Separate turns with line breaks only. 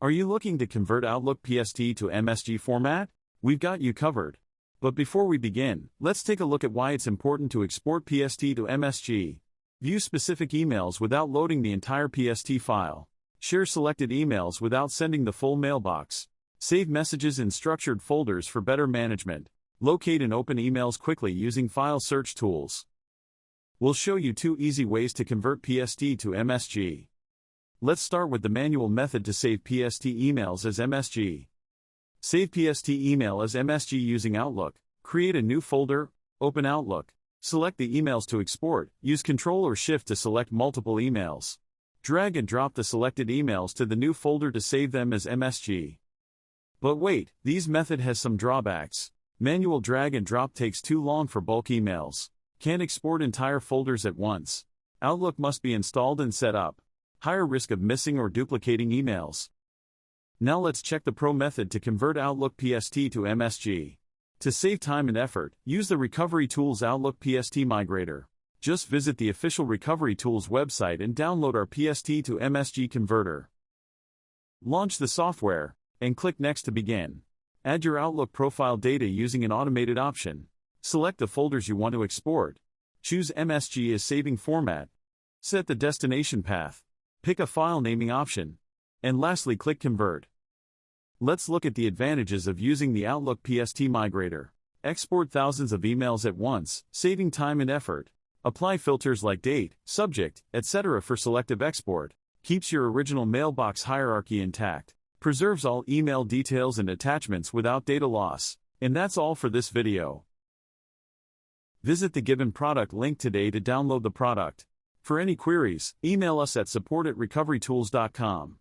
Are you looking to convert Outlook PST to MSG format? We've got you covered. But before we begin, let's take a look at why it's important to export PST to MSG. View specific emails without loading the entire PST file. Share selected emails without sending the full mailbox. Save messages in structured folders for better management. Locate and open emails quickly using file search tools. We'll show you 2 easy ways to convert PST to MSG. Let's start with the manual method to save PST emails as MSG. Save PST email as MSG using Outlook. Create a new folder, open Outlook. Select the emails to export, use Ctrl or Shift to select multiple emails. Drag and drop the selected emails to the new folder to save them as MSG. But wait, this method has some drawbacks. Manual drag and drop takes too long for bulk emails. Can't export entire folders at once. Outlook must be installed and set up. Higher risk of missing or duplicating emails. Now let's check the Pro method to convert Outlook PST to MSG. To save time and effort, use the Recovery Tools Outlook PST Migrator. Just visit the official Recovery Tools website and download our PST to MSG converter. Launch the software, and click Next to begin. Add your Outlook profile data using an automated option. Select the folders you want to export. Choose MSG as saving format. Set the destination path. Pick a file naming option. And lastly, click Convert. Let's look at the advantages of using the Outlook PST Migrator. Export thousands of emails at once, saving time and effort. Apply filters like date, subject, etc. for selective export. Keeps your original mailbox hierarchy intact. Preserves all email details and attachments without data loss. And that's all for this video. Visit the given product link today to download the product. For any queries, email us at support@recoverytools.com.